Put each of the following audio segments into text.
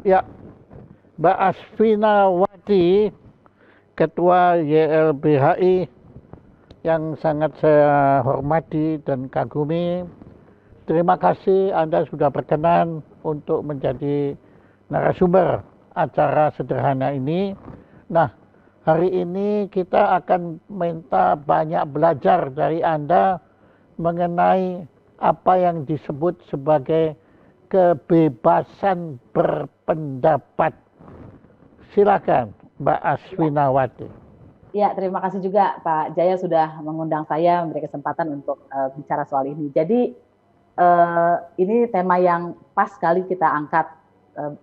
Ya, Mbak Asfinawati, Ketua YLBHI yang sangat saya hormati dan kagumi. Terima kasih Anda sudah berkenan untuk menjadi narasumber acara sederhana ini. Nah, hari ini kita akan minta banyak belajar dari Anda mengenai apa yang disebut sebagai kebebasan berpendapat. Silakan, Mbak Asfinawati. Ya, terima kasih juga Pak Jaya sudah mengundang saya, memberi kesempatan untuk bicara soal ini. Jadi ini tema yang pas sekali kita angkat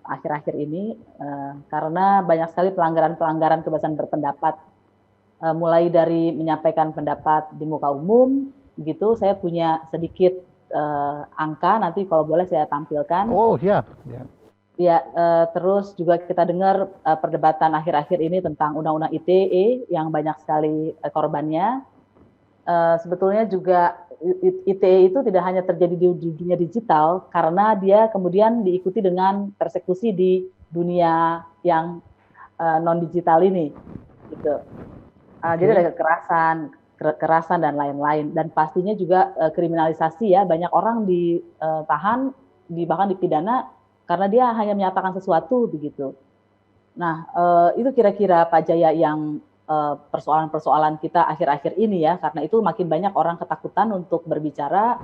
akhir-akhir ini karena banyak sekali pelanggaran-pelanggaran kebebasan berpendapat, mulai dari menyampaikan pendapat di muka umum, begitu. Saya punya sedikit angka, nanti kalau boleh saya tampilkan. Oh ya, ya. Ya, terus juga kita dengar perdebatan akhir-akhir ini tentang Undang-Undang ITE yang banyak sekali korbannya. Sebetulnya juga ITE itu tidak hanya terjadi di dunia digital, karena dia kemudian diikuti dengan persekusi di dunia yang non-digital ini. Gitu. Jadi ada kekerasan dan lain-lain. Dan pastinya juga kriminalisasi ya, banyak orang ditahan, bahkan dipidana, karena dia hanya menyatakan sesuatu begitu. Nah, itu kira-kira Pak Jaya yang persoalan-persoalan kita akhir-akhir ini ya, karena itu makin banyak orang ketakutan untuk berbicara.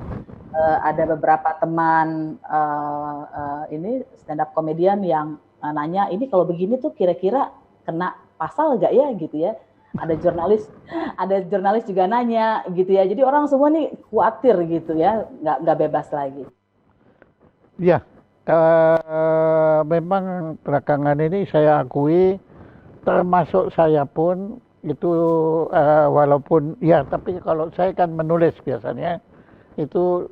Ada beberapa teman ini stand up comedian yang nanya, ini kalau begini tuh kira-kira kena pasal nggak ya gitu ya. Ada jurnalis juga nanya gitu ya. Jadi orang semua nih khawatir gitu ya, nggak bebas lagi. Ya, memang belakangan ini saya akui, termasuk saya pun itu walaupun ya, tapi kalau saya kan menulis biasanya itu,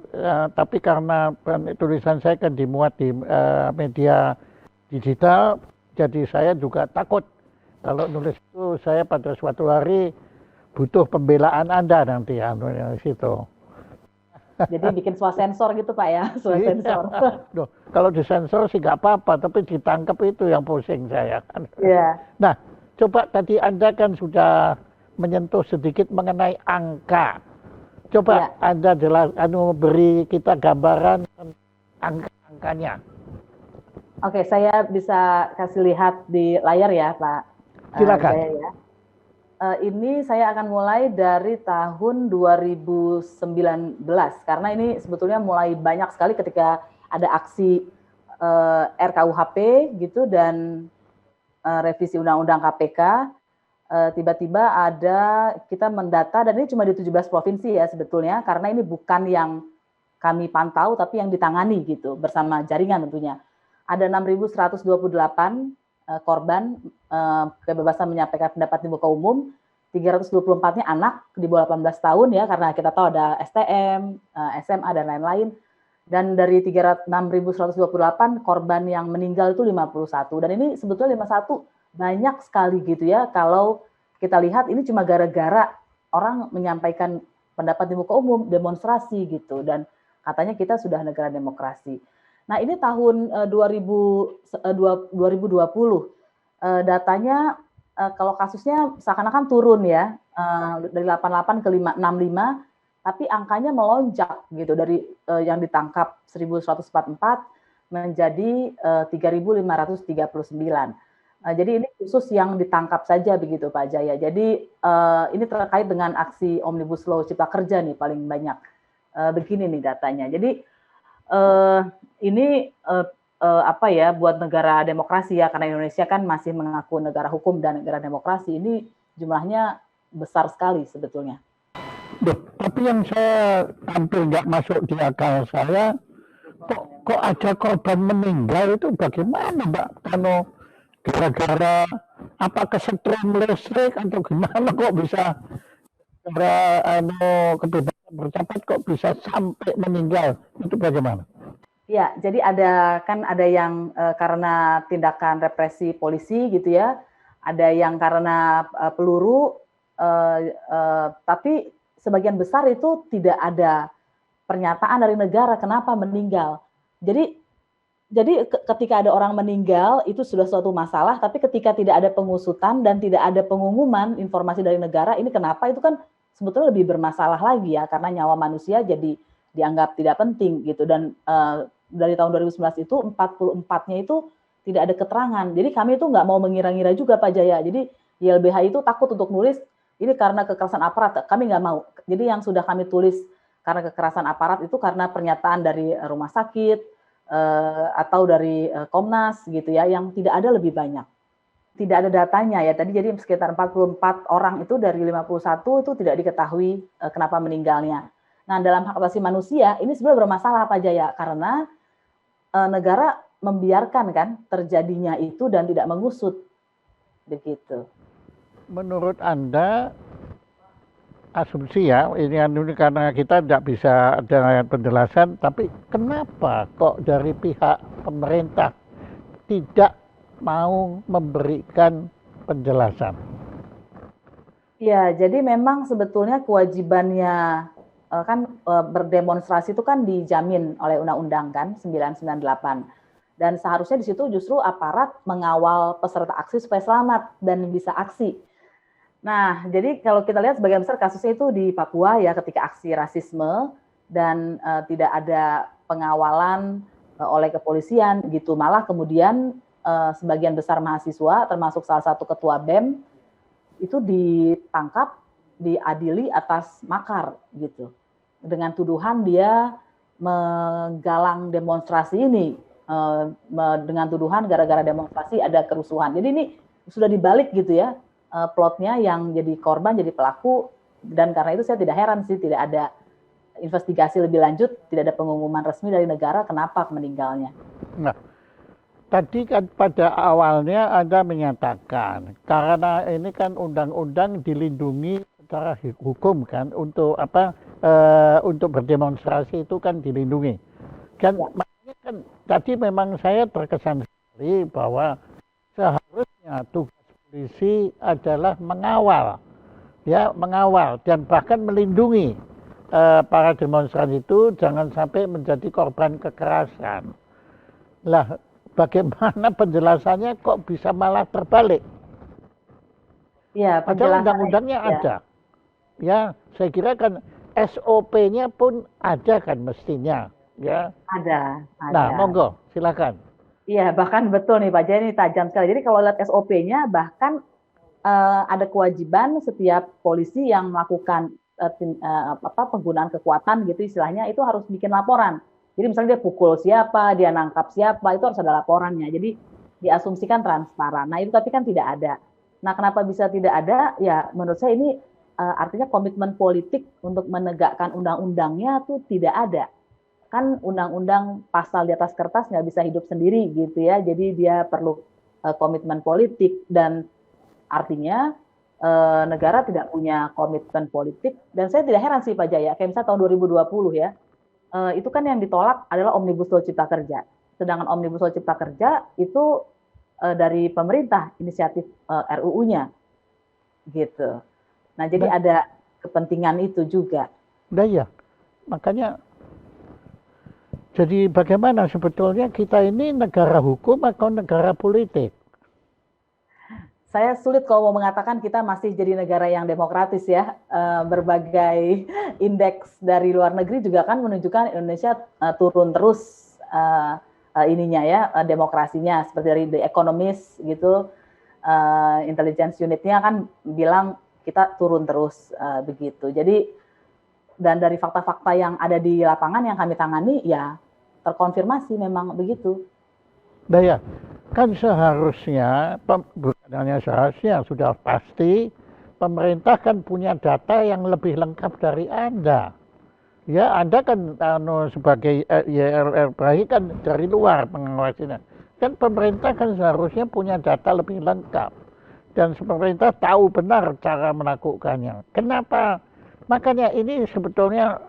tapi karena tulisan saya kan dimuat di media digital, jadi saya juga takut kalau nulis itu saya pada suatu hari butuh pembelaan Anda nanti ya di situ. Jadi bikin swasensor gitu Pak ya, swasensor. Loh, kalau disensor sih nggak apa-apa, tapi ditangkap itu yang pusing saya kan. Iya. Nah, coba tadi Anda kan sudah menyentuh sedikit mengenai angka. Coba Ya. Anda beri kita gambaran angka-angkanya. Oke, saya bisa kasih lihat di layar ya Pak Silakan. Jaya ya. Ini saya akan mulai dari tahun 2019 karena ini sebetulnya mulai banyak sekali ketika ada aksi RKUHP gitu dan revisi Undang-Undang KPK. Tiba-tiba kita mendata, dan ini cuma di 17 provinsi ya sebetulnya, karena ini bukan yang kami pantau tapi yang ditangani gitu bersama jaringan tentunya. Ada 6.128 korban kebebasan menyampaikan pendapat di muka umum, 324-nya anak di bawah 18 tahun ya, karena kita tahu ada STM, SMA dan lain-lain. Dan dari 6.128 korban yang meninggal itu 51. Dan ini sebetulnya 51 banyak sekali gitu ya, kalau kita lihat ini cuma gara-gara orang menyampaikan pendapat di muka umum, demonstrasi gitu, dan katanya kita sudah negara demokrasi. Nah ini tahun 2020 datanya kalau kasusnya seakan-akan turun ya, dari 88 ke 65, tapi angkanya melonjak gitu, dari yang ditangkap 1.144 menjadi 3.539. Jadi ini khusus yang ditangkap saja begitu Pak Jaya. Jadi ini terkait dengan aksi Omnibus Law Cipta Kerja nih paling banyak. Begini nih datanya. Jadi ini apa ya, buat negara demokrasi ya, karena Indonesia kan masih mengaku negara hukum dan negara demokrasi, ini jumlahnya besar sekali sebetulnya. Tapi yang saya hampir nggak masuk di akal saya, kok ada korban meninggal itu bagaimana Mbak? Kalau gara-gara apa kesetrum listrik atau gimana kok bisa kebebasan berpendapat kok bisa sampai meninggal, itu bagaimana? Ya, jadi ada yang karena tindakan represi polisi gitu ya, ada yang karena peluru, tapi sebagian besar itu tidak ada pernyataan dari negara kenapa meninggal. Jadi Jadi ketika ada orang meninggal itu sudah suatu masalah, tapi ketika tidak ada pengusutan dan tidak ada pengumuman informasi dari negara, ini kenapa itu kan sebetulnya lebih bermasalah lagi ya, karena nyawa manusia jadi dianggap tidak penting gitu. Dan dari tahun 2011 itu 44-nya itu tidak ada keterangan. Jadi kami itu nggak mau mengira-ngira juga Pak Jaya. Jadi YLBH itu takut untuk nulis ini karena kekerasan aparat. Kami nggak mau. Jadi yang sudah kami tulis karena kekerasan aparat itu karena pernyataan dari rumah sakit, atau dari Komnas gitu ya, yang tidak ada lebih banyak. Tidak ada datanya ya, tadi jadi sekitar 44 orang itu dari 51 itu tidak diketahui kenapa meninggalnya. Nah dalam hak asasi manusia ini sebenarnya bermasalah Pak Jaya, karena negara membiarkan kan terjadinya itu dan tidak mengusut, begitu. Menurut Anda, asumsi ya, ini karena kita tidak bisa dengan penjelasan, tapi kenapa kok dari pihak pemerintah tidak mau memberikan penjelasan? Ya, jadi memang sebetulnya kewajibannya kan berdemonstrasi itu kan dijamin oleh Undang-Undang kan 998. Dan seharusnya di situ justru aparat mengawal peserta aksi supaya selamat dan bisa aksi. Nah, jadi kalau kita lihat sebagian besar kasusnya itu di Papua ya, ketika aksi rasisme dan tidak ada pengawalan oleh kepolisian gitu. Malah kemudian sebagian besar mahasiswa termasuk salah satu ketua BEM itu ditangkap, diadili atas makar gitu. Dengan tuduhan dia menggalang demonstrasi ini, dengan tuduhan gara-gara demonstrasi ada kerusuhan. Jadi ini sudah dibalik gitu ya, plotnya yang jadi korban jadi pelaku, dan karena itu saya tidak heran sih tidak ada investigasi lebih lanjut, tidak ada pengumuman resmi dari negara kenapa meninggalnya. Nah, tadi kan pada awalnya Anda menyatakan karena ini kan undang-undang dilindungi secara hukum kan untuk apa untuk berdemonstrasi itu kan dilindungi. Kan Ya. makanya kan tadi memang saya terkesan sekali bahwa seharusnya tugas polisi adalah mengawal, ya mengawal dan bahkan melindungi para demonstran itu jangan sampai menjadi korban kekerasan. Lah, bagaimana penjelasannya kok bisa malah terbalik? Ya, Padahal penjelasan undang-undangnya ya. ada. Ya, saya kira kan SOP-nya pun ada kan mestinya. Ya. Ada. Nah, monggo, silakan. Iya, bahkan betul nih Pak Jaya, ini tajam sekali. Jadi kalau lihat SOP-nya bahkan ada kewajiban setiap polisi yang melakukan penggunaan kekuatan gitu istilahnya itu harus bikin laporan. Jadi misalnya dia pukul siapa, dia nangkap siapa, itu harus ada laporannya. Jadi diasumsikan transparan. Nah itu tapi kan tidak ada. Nah kenapa bisa tidak ada? Ya menurut saya ini artinya komitmen politik untuk menegakkan undang-undangnya tuh tidak ada. Kan undang-undang pasal di atas kertas nggak bisa hidup sendiri gitu ya. Jadi dia perlu komitmen politik dan artinya negara tidak punya komitmen politik dan saya tidak heran sih Pak Jaya, kayak misalnya tahun 2020 ya, itu kan yang ditolak adalah Omnibus Law Cipta Kerja. Sedangkan Omnibus Law Cipta Kerja itu dari pemerintah inisiatif RUU-nya gitu. Nah jadi Nah, ada kepentingan itu juga. nah ya, makanya jadi bagaimana sebetulnya kita ini negara hukum atau negara politik? Saya sulit kalau mau mengatakan kita masih jadi negara yang demokratis ya. Berbagai indeks dari luar negeri juga kan menunjukkan Indonesia turun terus ininya ya, demokrasinya. Seperti dari The Economist gitu, intelligence unitnya kan bilang kita turun terus begitu. Jadi dan dari fakta-fakta yang ada di lapangan yang kami tangani ya terkonfirmasi memang begitu. Nah ya, kan seharusnya, bukan hanya seharusnya, sudah pasti pemerintah kan punya data yang lebih lengkap dari Anda. Ya, Anda kan sebagai YLRBHI kan dari luar pengawasinya. Kan pemerintah kan seharusnya punya data lebih lengkap. Dan pemerintah tahu benar cara melakukannya. Kenapa? Makanya ini sebetulnya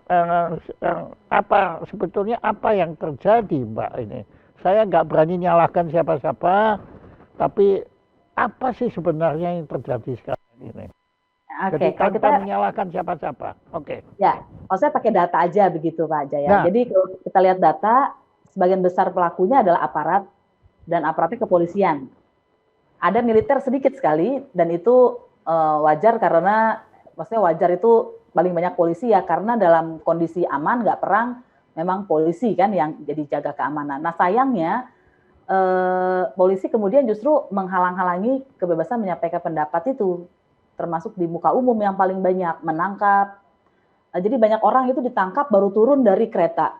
apa yang terjadi, Mbak ini? Saya nggak berani nyalahkan siapa-siapa, tapi apa sih sebenarnya yang terjadi sekarang ini? Jadi Kalau tanpa kita menyalahkan siapa-siapa. Oke. ya, kalau saya pakai data aja begitu Pak Jaya. Nah, Jadi kalau kita lihat data sebagian besar pelakunya adalah aparat dan aparatnya kepolisian. Ada militer sedikit sekali dan itu wajar karena maksudnya wajar itu paling banyak polisi ya karena dalam kondisi aman nggak perang memang polisi kan yang jadi jaga keamanan. Nah sayangnya polisi kemudian justru menghalang-halangi kebebasan menyampaikan pendapat itu termasuk di muka umum yang paling banyak menangkap. Jadi banyak orang itu ditangkap baru turun dari kereta,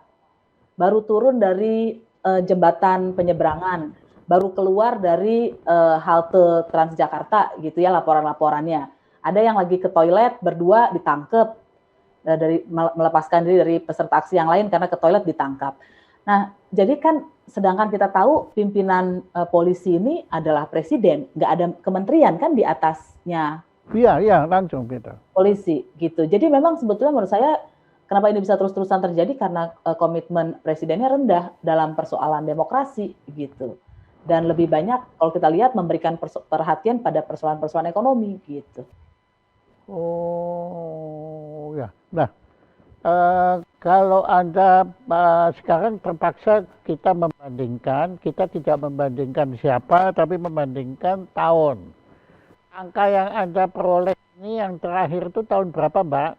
baru turun dari jembatan penyeberangan, baru keluar dari halte Transjakarta gitu ya laporan-laporannya. Ada yang lagi ke toilet berdua ditangkap dari melepaskan diri dari peserta aksi yang lain karena ke toilet ditangkap. Nah, jadi kan sedangkan kita tahu pimpinan polisi ini adalah presiden, nggak ada kementerian kan di atasnya. Iya, iya, langsung Peter. Polisi gitu. Jadi memang sebetulnya menurut saya kenapa ini bisa terus-terusan terjadi karena komitmen presidennya rendah dalam persoalan demokrasi gitu. Dan lebih banyak kalau kita lihat memberikan perhatian pada persoalan-persoalan ekonomi gitu. Oh ya. Nah, kalau Anda sekarang terpaksa kita membandingkan, kita tidak membandingkan siapa, tapi membandingkan tahun. Angka yang Anda peroleh ini yang terakhir itu tahun berapa, Mbak?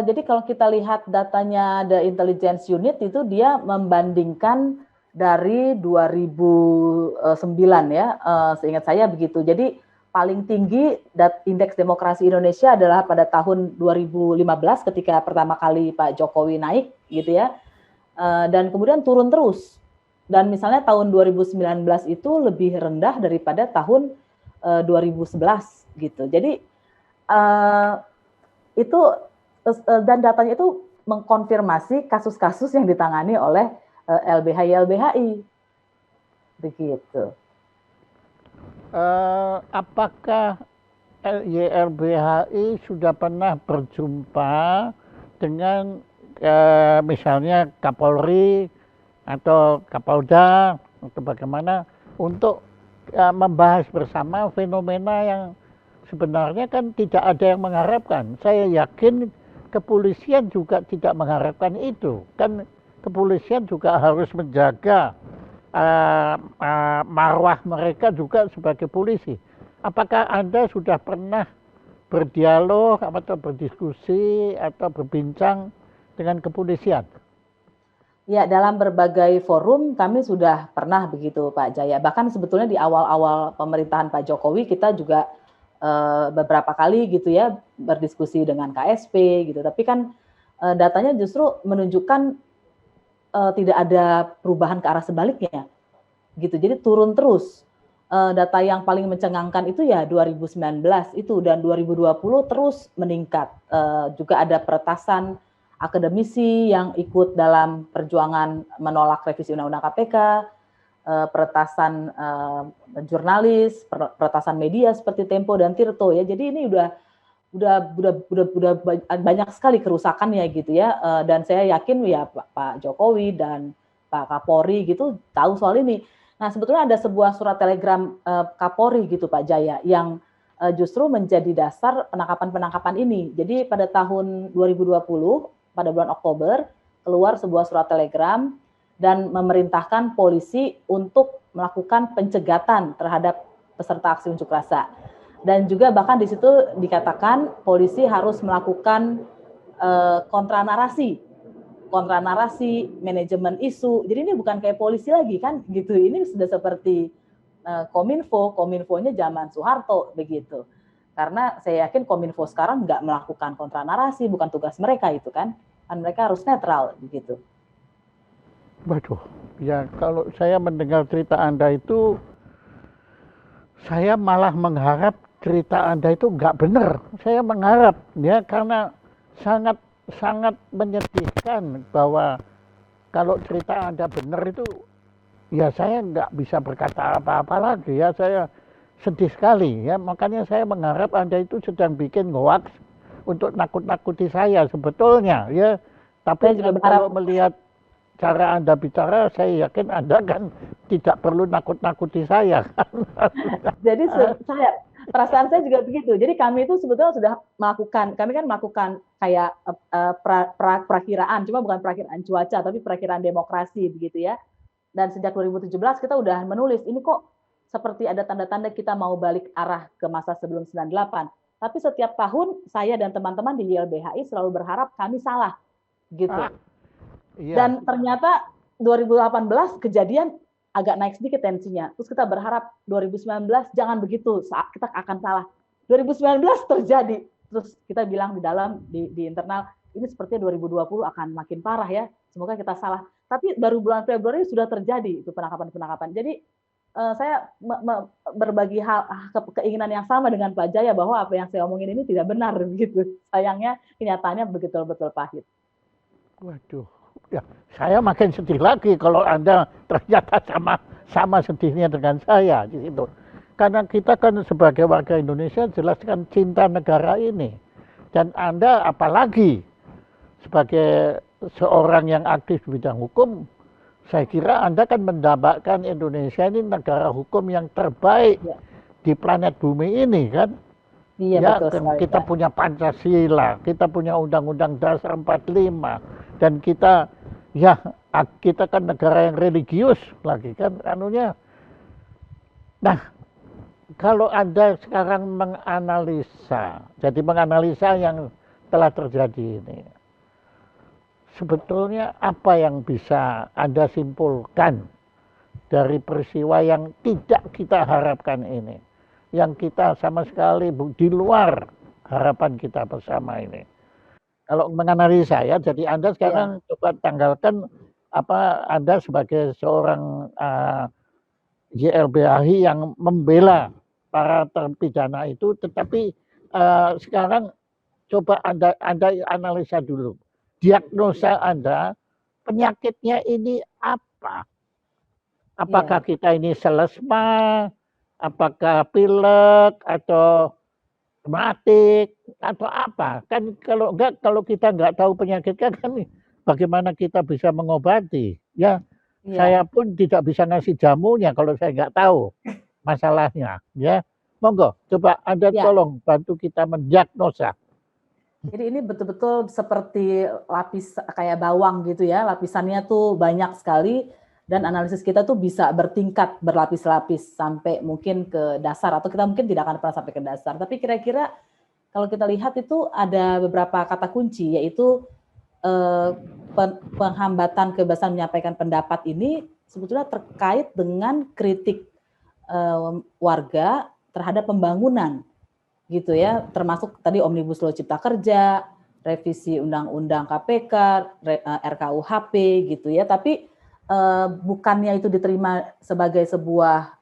Jadi kalau kita lihat datanya The Intelligence Unit itu dia membandingkan dari 2009 ya, seingat saya begitu. Jadi paling tinggi indeks demokrasi Indonesia adalah pada tahun 2015 ketika pertama kali Pak Jokowi naik gitu ya. Dan kemudian turun terus. Dan misalnya tahun 2019 itu lebih rendah daripada tahun 2011 gitu. Jadi itu dan datanya itu mengkonfirmasi kasus-kasus yang ditangani oleh LBHI begitu. Apakah YLBHI sudah pernah berjumpa dengan misalnya Kapolri atau Kapolda atau bagaimana untuk membahas bersama fenomena yang sebenarnya kan tidak ada yang mengharapkan. Saya yakin kepolisian juga tidak mengharapkan itu. Kan kepolisian juga harus menjaga marwah mereka juga sebagai polisi. Apakah Anda sudah pernah berdialog atau berdiskusi atau berbincang dengan kepolisian? Ya, dalam berbagai forum kami sudah pernah begitu Pak Jaya. Bahkan sebetulnya di awal-awal pemerintahan Pak Jokowi kita juga beberapa kali gitu ya berdiskusi dengan KSP gitu. Tapi kan datanya justru menunjukkan tidak ada perubahan ke arah sebaliknya gitu. Jadi turun terus. Data yang paling mencengangkan itu ya 2019 itu dan 2020 terus meningkat. Juga ada peretasan akademisi yang ikut dalam perjuangan menolak revisi Undang-Undang KPK, peretasan jurnalis, peretasan media seperti Tempo dan Tirto ya. Jadi ini udah banyak sekali kerusakannya gitu ya. Dan saya yakin ya Pak Jokowi dan Pak Kapolri gitu tahu soal ini. Nah sebetulnya ada sebuah surat telegram Kapolri gitu Pak Jaya yang justru menjadi dasar penangkapan-penangkapan ini. Jadi pada tahun 2020 pada bulan Oktober keluar sebuah surat telegram dan memerintahkan polisi untuk melakukan pencegatan terhadap peserta aksi unjuk rasa. Dan juga bahkan di situ dikatakan polisi harus melakukan kontranarasi, manajemen isu. Jadi ini bukan kayak polisi lagi kan gitu. Ini sudah seperti Kominfonya zaman Soeharto begitu. Karena saya yakin Kominfo sekarang nggak melakukan kontranarasi, bukan tugas mereka itu kan. Kan mereka harus netral begitu. Waduh, ya kalau saya mendengar cerita Anda itu, saya malah mengharap cerita Anda itu nggak benar. Saya mengharap ya karena sangat menyedihkan bahwa kalau cerita Anda benar itu, ya saya nggak bisa berkata apa-apa lagi ya. Saya sedih sekali ya. Makanya saya mengharap Anda itu sedang bikin hoax untuk nakut-nakuti saya sebetulnya ya. Tapi kalau melihat cara Anda bicara, saya yakin Anda kan tidak perlu nakut-nakuti saya. Jadi Perasaan saya juga begitu. Jadi kami itu sebetulnya sudah kami kan melakukan kayak perakiraan, cuma bukan perakiraan cuaca, tapi perakiraan demokrasi begitu ya. Dan sejak 2017 kita udah menulis, ini kok seperti ada tanda-tanda kita mau balik arah ke masa sebelum 98. Tapi setiap tahun saya dan teman-teman di YLBHI selalu berharap kami salah gitu. Iya. Dan ternyata 2018 kejadian agak naik sedikit tensinya. Terus kita berharap 2019 jangan begitu, kita akan salah. 2019 terjadi. Terus kita bilang di dalam di internal, ini sepertinya 2020 akan makin parah ya. Semoga kita salah. Tapi baru bulan Februari sudah terjadi itu penangkapan-penangkapan. Jadi saya berbagi keinginan yang sama dengan Pak Jaya bahwa apa yang saya omongin ini tidak benar begitu. Sayangnya kenyataannya betul-betul pahit. Waduh, ya saya makin sedih lagi kalau Anda ternyata sama sedihnya dengan saya di situ. Karena kita kan sebagai warga Indonesia jelaskan cinta negara ini. Dan Anda apalagi sebagai seorang yang aktif di bidang hukum, saya kira Anda kan mendambakan Indonesia ini negara hukum yang terbaik Ya. di planet bumi ini kan. Iya, Ya, betul sekali, kita Pak. punya Pancasila, kita punya Undang-Undang Dasar 45, dan kita kan negara yang religius lagi kan anunya. Nah, kalau Anda sekarang menganalisa yang telah terjadi ini, sebetulnya apa yang bisa Anda simpulkan dari peristiwa yang tidak kita harapkan ini, yang kita sama sekali di luar harapan kita bersama ini? Kalau menganalisa ya, jadi Anda sekarang coba tanggalkan apa Anda sebagai seorang YLBHI yang membela para terpidana itu, tetapi sekarang coba Anda analisa dulu. Diagnosa Anda, penyakitnya ini apa? Apakah kita ini selesma, apakah pilek, atau rematik, atau apa? Kan kalau kita nggak tahu penyakitnya kan bagaimana kita bisa mengobati? Ya, saya pun tidak bisa ngasih jamunya kalau saya nggak tahu masalahnya. Ya, monggo, coba Anda tolong bantu kita mendiagnosa. Jadi ini betul-betul seperti lapis kayak bawang gitu ya, lapisannya tuh banyak sekali dan analisis kita tuh bisa bertingkat, berlapis-lapis sampai mungkin ke dasar, atau kita mungkin tidak akan pernah sampai ke dasar. Tapi kira-kira kalau kita lihat itu ada beberapa kata kunci, yaitu penghambatan kebebasan menyampaikan pendapat ini sebetulnya terkait dengan kritik warga terhadap pembangunan gitu ya, termasuk tadi Omnibus Law Cipta Kerja, revisi Undang-Undang KPK, RKUHP gitu ya, tapi bukannya itu diterima sebagai sebuah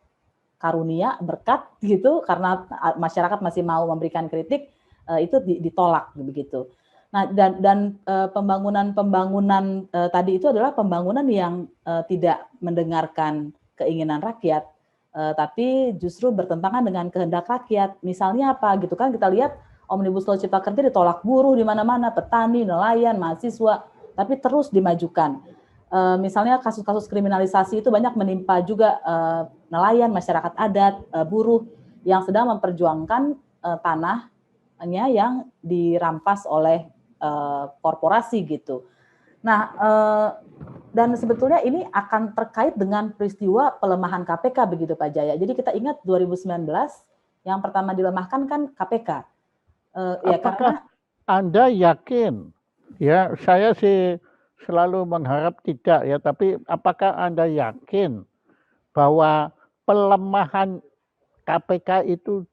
karunia, berkat gitu, karena masyarakat masih mau memberikan kritik, itu ditolak begitu. Nah, dan pembangunan tadi itu adalah pembangunan yang tidak mendengarkan keinginan rakyat, tapi justru bertentangan dengan kehendak rakyat. Misalnya apa gitu kan, kita lihat Omnibus Law Cipta Kerja ditolak buruh di mana-mana, petani, nelayan, mahasiswa, tapi terus dimajukan. Misalnya kasus-kasus kriminalisasi itu banyak menimpa juga nelayan, masyarakat adat, buruh yang sedang memperjuangkan tanahnya yang dirampas oleh korporasi gitu. Nah, dan sebetulnya ini akan terkait dengan peristiwa pelemahan KPK begitu Pak Jaya. Jadi kita ingat 2019 yang pertama dilemahkan kan KPK. Ya, apakah Anda yakin? Ya, saya sih selalu mengharap tidak ya, tapi apakah Anda yakin bahwa pelemahan KPK itu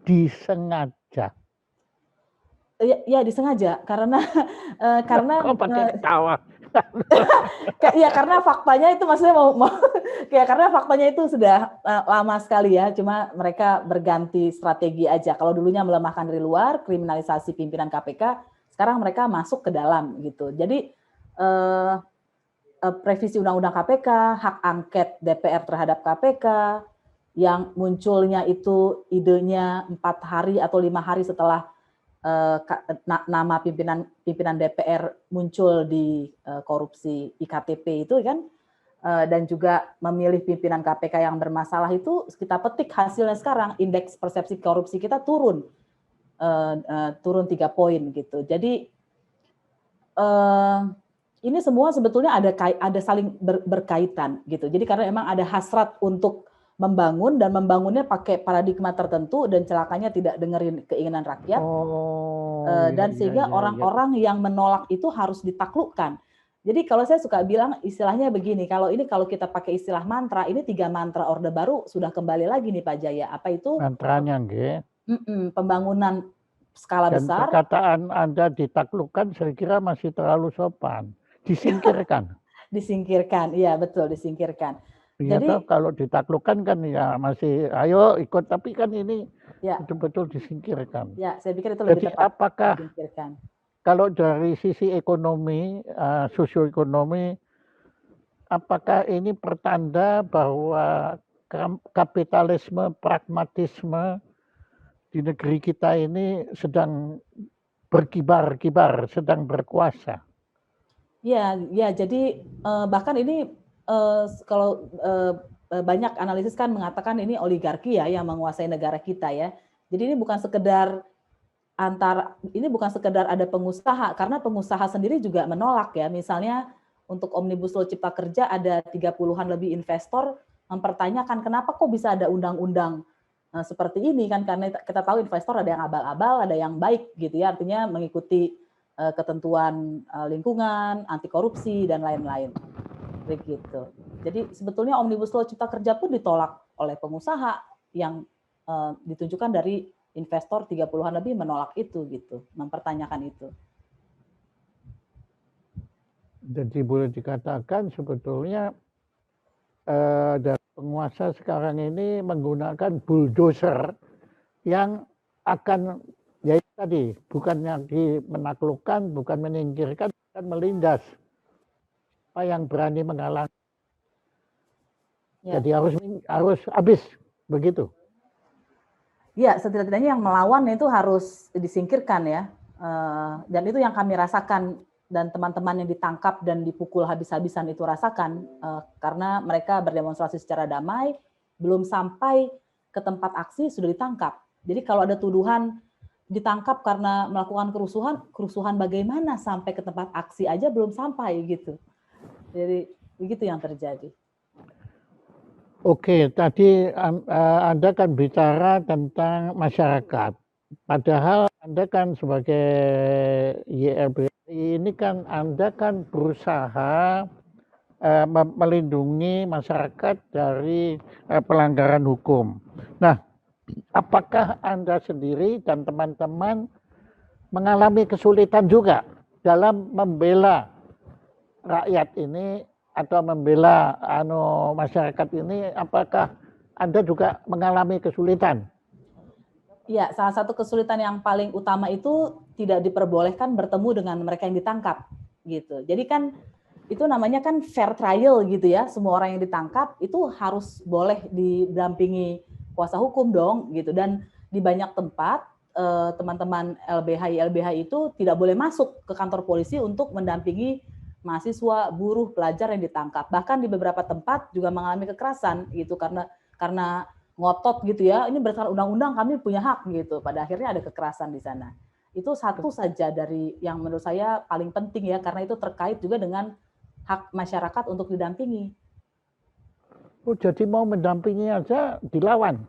disengaja? Ya disengaja karena pakai ketawa. Ya karena faktanya itu maksudnya karena faktanya itu sudah lama sekali ya, cuma mereka berganti strategi aja. Kalau dulunya melemahkan dari luar, kriminalisasi pimpinan KPK, sekarang mereka masuk ke dalam gitu. Jadi revisi Undang-Undang KPK, hak angket DPR terhadap KPK, yang munculnya itu idenya 4 hari atau 5 hari setelah nama pimpinan DPR muncul di korupsi IKTP itu kan, dan juga memilih pimpinan KPK yang bermasalah itu kita petik hasilnya sekarang indeks persepsi korupsi kita turun 3 poin gitu. Jadi ini semua sebetulnya ada saling berkaitan gitu. Jadi karena emang ada hasrat untuk membangun dan membangunnya pakai paradigma tertentu dan celakanya tidak dengerin keinginan rakyat. Dan sehingga orang-orang yang menolak itu harus ditaklukkan. Jadi kalau saya suka bilang istilahnya begini, kalau kita pakai istilah mantra, ini 3 mantra Orde Baru sudah kembali lagi nih Pak Jaya. Apa itu? Mantranya nggih. Pembangunan skala Dan besar. perkataan Anda ditaklukkan saya kira masih terlalu sopan. Disingkirkan. Disingkirkan, iya betul, disingkirkan. Iya, jadi kalau ditaklukkan kan ya masih ayo ikut, tapi kan ini ya, betul-betul disingkirkan. Ya, saya pikir itu lebih jadi tepat. Apakah disingkirkan. Kalau dari sisi ekonomi, sosioekonomi, apakah ini pertanda bahwa kapitalisme, pragmatisme di negeri kita ini sedang berkibar-kibar, sedang berkuasa? Ya, jadi bahkan ini kalau banyak analisis kan mengatakan ini oligarki ya yang menguasai negara kita ya. Jadi ini bukan sekedar ada pengusaha, karena pengusaha sendiri juga menolak ya. Misalnya untuk Omnibus Law Cipta Kerja ada 30-an lebih investor mempertanyakan kenapa kok bisa ada undang-undang seperti ini kan, karena kita tahu investor ada yang abal-abal, ada yang baik gitu ya, artinya mengikuti ketentuan lingkungan, anti korupsi dan lain-lain. Begitu. Jadi sebetulnya Omnibus Law Cipta Kerja pun ditolak oleh pengusaha yang ditunjukkan dari investor 30-an lebih menolak itu gitu, mempertanyakan itu. Jadi boleh dikatakan sebetulnya dari penguasa sekarang ini menggunakan bulldozer yang akan ya tadi bukannya menaklukkan, bukan menyingkirkan, bukan melindas. Apa yang berani mengalah. Ya. Jadi harus habis begitu. Ya, setidak-tidaknya yang melawan itu harus disingkirkan ya. Dan itu yang kami rasakan dan teman-teman yang ditangkap dan dipukul habis-habisan itu rasakan karena mereka berdemonstrasi secara damai, belum sampai ke tempat aksi sudah ditangkap. Jadi kalau ada tuduhan ditangkap karena melakukan kerusuhan bagaimana sampai ke tempat aksi aja belum sampai gitu. Jadi begitu yang terjadi. Oke, tadi Anda kan bicara tentang masyarakat. Padahal Anda kan sebagai YLBHI ini kan Anda kan berusaha melindungi masyarakat dari pelanggaran hukum. Nah, apakah Anda sendiri dan teman-teman mengalami kesulitan juga dalam membela rakyat ini atau membela masyarakat ini, apakah Anda juga mengalami kesulitan? Ya, salah satu kesulitan yang paling utama itu tidak diperbolehkan bertemu dengan mereka yang ditangkap gitu. Jadi kan itu namanya kan fair trial gitu ya. Semua orang yang ditangkap itu harus boleh didampingi kuasa hukum dong gitu. Dan di banyak tempat teman-teman LBH itu tidak boleh masuk ke kantor polisi untuk mendampingi mahasiswa, buruh, pelajar yang ditangkap. Bahkan di beberapa tempat juga mengalami kekerasan gitu karena ngotot gitu ya. Ini berdasarkan undang-undang kami punya hak gitu. Pada akhirnya ada kekerasan di sana. Itu satu saja dari yang menurut saya paling penting ya, karena itu terkait juga dengan hak masyarakat untuk didampingi. Oh, jadi mau mendampingi aja dilawan?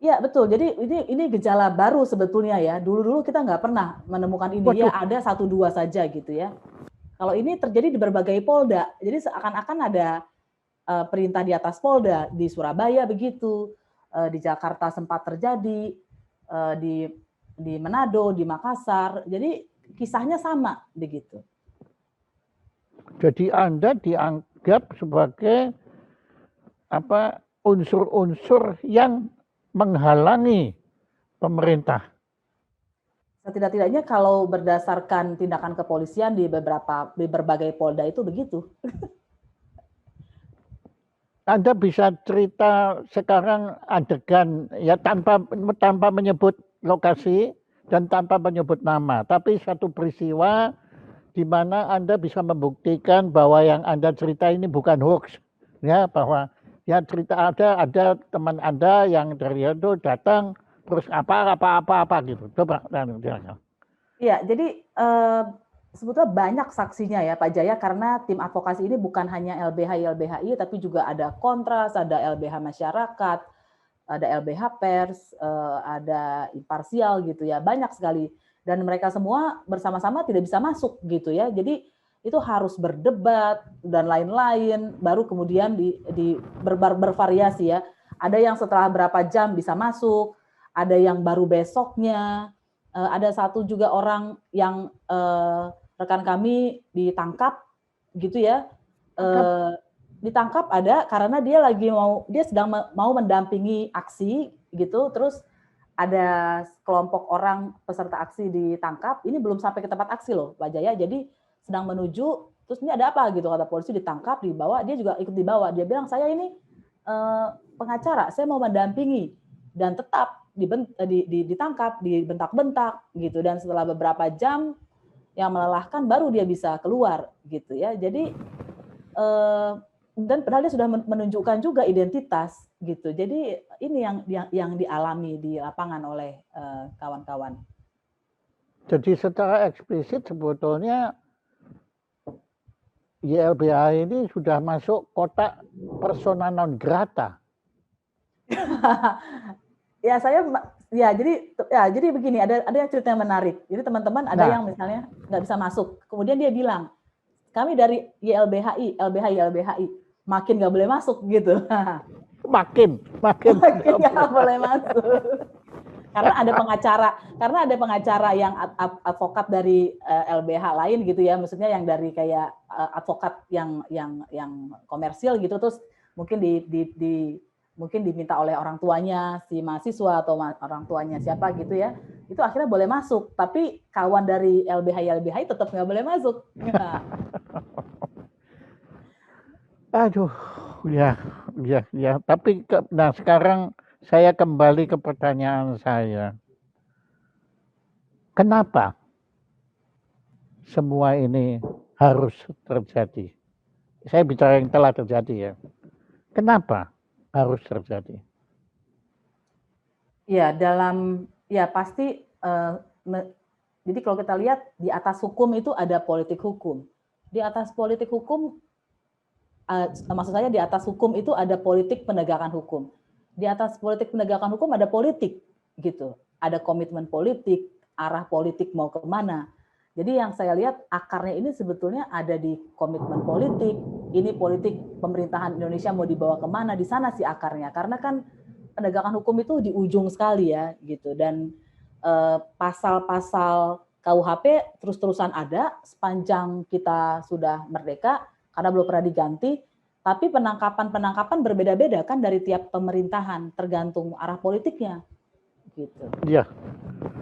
Ya betul. Jadi ini gejala baru sebetulnya ya. Dulu kita nggak pernah menemukan ini. Waduh. Ya ada 1-2 saja gitu ya. Kalau ini terjadi di berbagai Polda, jadi seakan-akan ada perintah di atas Polda, di Surabaya begitu, di Jakarta sempat terjadi, di Manado, di Makassar, jadi kisahnya sama begitu. Jadi Anda dianggap sebagai unsur-unsur yang menghalangi pemerintah. Setidak-tidaknya kalau berdasarkan tindakan kepolisian di berbagai Polda itu begitu. Anda bisa cerita sekarang adegan ya tanpa menyebut lokasi dan tanpa menyebut nama, tapi satu peristiwa di mana Anda bisa membuktikan bahwa yang Anda cerita ini bukan hoax, ya, bahwa ya cerita ada teman Anda yang dari itu datang terus apa gitu. Coba silakan. Iya, jadi sebetulnya banyak saksinya ya Pak Jaya, karena tim advokasi ini bukan hanya LBHI, tapi juga ada Kontras, ada LBH Masyarakat, ada LBH Pers, ada Imparsial gitu ya, banyak sekali. Dan mereka semua bersama-sama tidak bisa masuk gitu ya. Jadi itu harus berdebat dan lain-lain, baru kemudian bervariasi ya. Ada yang setelah berapa jam bisa masuk, ada yang baru besoknya, ada satu juga orang yang rekan kami ditangkap gitu ya. Ditangkap ada karena dia sedang mau mendampingi aksi gitu, terus ada kelompok orang peserta aksi ditangkap, ini belum sampai ke tempat aksi loh Pak Jaya, jadi sedang menuju, terus ini ada apa gitu, kata polisi, ditangkap, dibawa, dia juga ikut dibawa, dia bilang saya ini pengacara, saya mau mendampingi, dan tetap ditangkap, dibentak-bentak gitu, dan setelah beberapa jam yang melelahkan baru dia bisa keluar gitu ya. Jadi dan padahal dia sudah menunjukkan juga identitas gitu. Jadi ini yang dialami di lapangan oleh kawan-kawan. Jadi secara eksplisit sebetulnya YLBH ini sudah masuk kotak persona non grata. Jadi begini, ada yang cerita yang menarik. Jadi teman-teman ada yang misalnya nggak bisa masuk, kemudian dia bilang, kami dari LBHI, makin nggak boleh masuk gitu. makin nggak boleh masuk. Karena ada pengacara yang advokat dari LBH lain gitu ya, maksudnya yang dari kayak advokat yang komersil gitu, terus mungkin mungkin diminta oleh orang tuanya si mahasiswa atau orang tuanya siapa gitu ya, itu akhirnya boleh masuk, tapi kawan dari LBHI tetap nggak boleh masuk. Aduh, ya. Tapi sekarang saya kembali ke pertanyaan saya. Kenapa semua ini harus terjadi? Saya bicara yang telah terjadi ya. Kenapa harus terjadi? Ya, pasti. Jadi kalau kita lihat di atas hukum itu ada politik hukum. Di atas politik hukum, maksud saya di atas hukum itu ada politik penegakan hukum. Di atas politik penegakan hukum ada politik gitu. Ada komitmen politik, arah politik mau kemana. Jadi yang saya lihat akarnya ini sebetulnya ada di komitmen politik. Ini politik pemerintahan Indonesia mau dibawa kemana, di sana sih akarnya. Karena kan penegakan hukum itu di ujung sekali ya gitu. Dan pasal-pasal KUHP terus-terusan ada sepanjang kita sudah merdeka, karena belum pernah diganti. Tapi penangkapan berbeda-beda kan dari tiap pemerintahan, tergantung arah politiknya. Gitu. Ya,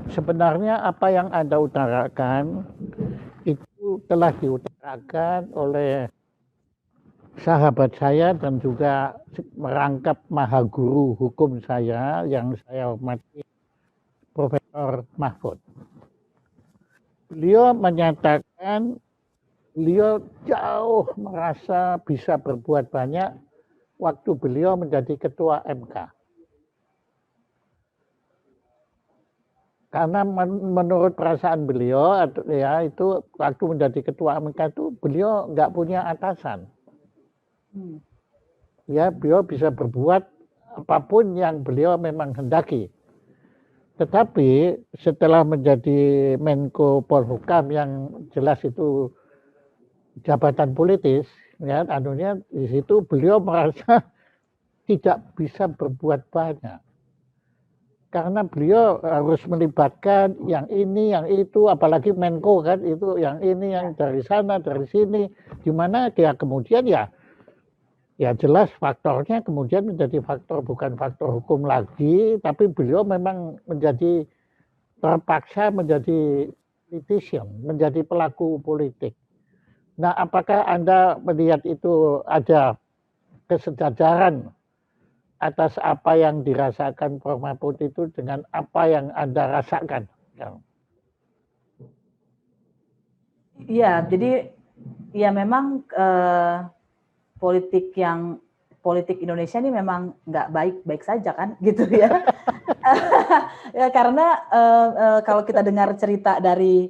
sebenarnya apa yang Anda utarakan itu telah diutarakan oleh sahabat saya dan juga merangkap mahaguru hukum saya yang saya hormati, Profesor Mahfud. Beliau menyatakan beliau jauh merasa bisa berbuat banyak waktu beliau menjadi ketua MK. Karena menurut perasaan beliau ya itu waktu menjadi ketua MK itu beliau nggak punya atasan. Ya beliau bisa berbuat apapun yang beliau memang hendaki. Tetapi setelah menjadi Menko Polhukam yang jelas itu jabatan politis, ya, di situ beliau merasa tidak bisa berbuat banyak. Karena beliau harus melibatkan yang ini, yang itu, apalagi Menko kan, itu yang ini, yang dari sana, dari sini, di mana dia kemudian ya jelas faktornya kemudian menjadi faktor bukan faktor hukum lagi, tapi beliau memang menjadi terpaksa menjadi politician, menjadi pelaku politik. Nah, apakah Anda melihat itu ada kesejajaran atas apa yang dirasakan Prof. Mahfud itu dengan apa yang Anda rasakan? Iya, jadi ya memang politik Indonesia ini memang nggak baik-baik saja kan, gitu ya. Ya karena kalau kita dengar cerita dari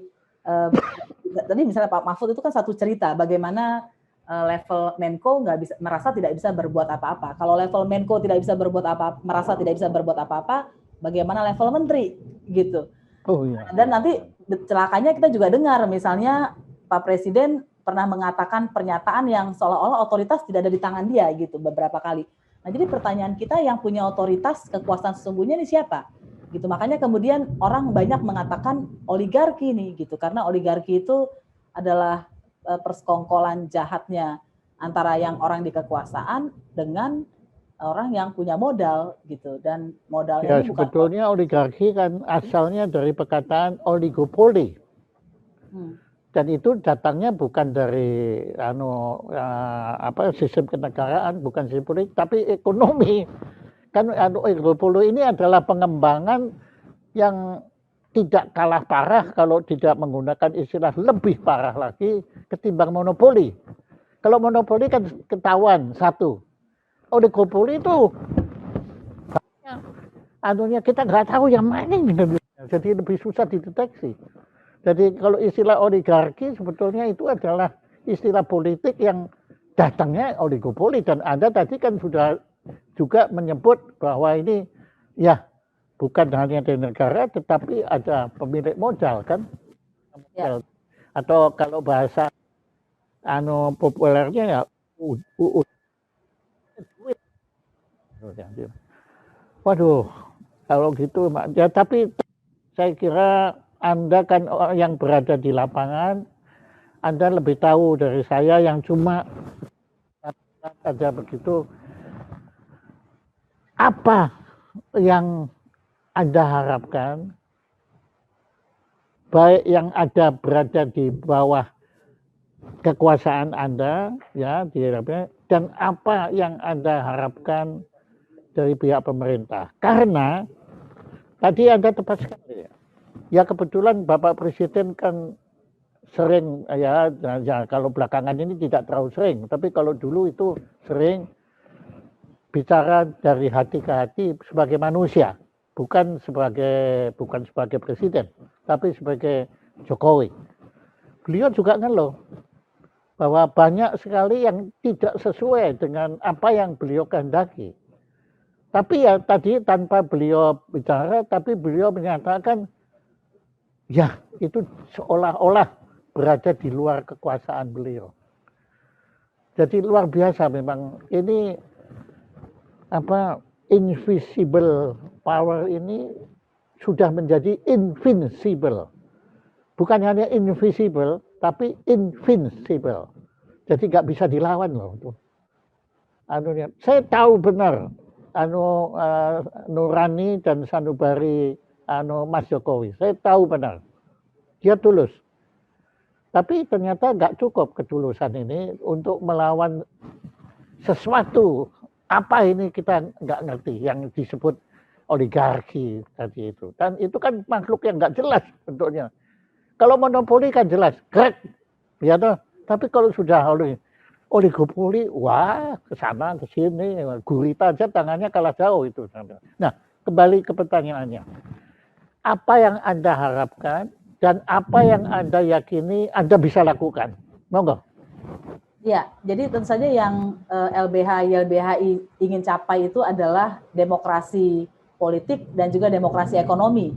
tadi misalnya Pak Mahfud itu kan satu cerita bagaimana level Menko nggak bisa merasa tidak bisa berbuat apa-apa. Kalau level Menko tidak bisa berbuat apa, merasa tidak bisa berbuat apa-apa, bagaimana level Menteri gitu. Oh iya. Dan nanti celakanya kita juga dengar misalnya Pak Presiden pernah mengatakan pernyataan yang seolah-olah otoritas tidak ada di tangan dia gitu beberapa kali. Nah, jadi pertanyaan kita yang punya otoritas kekuasaan sesungguhnya ini siapa? Gitu. Makanya kemudian orang banyak mengatakan oligarki nih gitu karena oligarki itu adalah persekongkolan jahatnya antara yang orang di kekuasaan dengan orang yang punya modal gitu dan modalnya Ya ini bukan sebetulnya oligarki kan asalnya dari perkataan oligopoli. Dan itu datangnya bukan dari sistem kenegaraan, bukan sistem politik, tapi ekonomi. Kan oligopoli ini adalah pengembangan yang tidak kalah parah kalau tidak menggunakan istilah lebih parah lagi ketimbang monopoli. Kalau monopoli kan ketahuan satu. Oligopoli itu kita nggak tahu yang mana ini, jadi lebih susah dideteksi. Jadi kalau istilah oligarki sebetulnya itu adalah istilah politik yang datangnya oligopoli, dan Anda tadi kan sudah juga menyebut bahwa ini ya bukan hanya dari negara tetapi ada pemilik modal kan. Ya. Atau kalau bahasa populernya ya waduh, kalau gitu ya, tapi saya kira Anda kan yang berada di lapangan, Anda lebih tahu dari saya yang cuma saja begitu. Apa yang Anda harapkan, baik yang ada berada di bawah kekuasaan Anda, ya, dan apa yang Anda harapkan dari pihak pemerintah? Karena tadi Anda tepat sekali, ya kebetulan Bapak Presiden kan sering ya kalau belakangan ini tidak terlalu sering, tapi kalau dulu itu sering bicara dari hati ke hati sebagai manusia, bukan sebagai presiden, tapi sebagai Jokowi. Beliau juga ngeluh bahwa banyak sekali yang tidak sesuai dengan apa yang beliau kehendaki. Tapi ya tadi tanpa beliau bicara, tapi beliau menyatakan ya itu seolah-olah berada di luar kekuasaan beliau. Jadi luar biasa memang ini invisible power ini sudah menjadi invincible. Bukan hanya invisible, tapi invincible. Jadi nggak bisa dilawan loh. Saya tahu benar nurani dan sanubari Mas Jokowi. Saya tahu benar. Dia tulus. Tapi ternyata nggak cukup ketulusan ini untuk melawan sesuatu. Apa ini kita nggak ngerti yang disebut oligarki tadi itu. Dan itu kan makhluk yang nggak jelas bentuknya. Kalau monopoli kan jelas, grek, ya toh. Tapi kalau sudah oligopoli, wah kesana kesini, gurita aja tangannya kalah jauh itu. Nah, kembali ke pertanyaannya, apa yang Anda harapkan dan apa yang Anda yakini Anda bisa lakukan? Monggo. Ya, jadi tentu saja yang YLBHI ingin capai itu adalah demokrasi politik dan juga demokrasi ekonomi.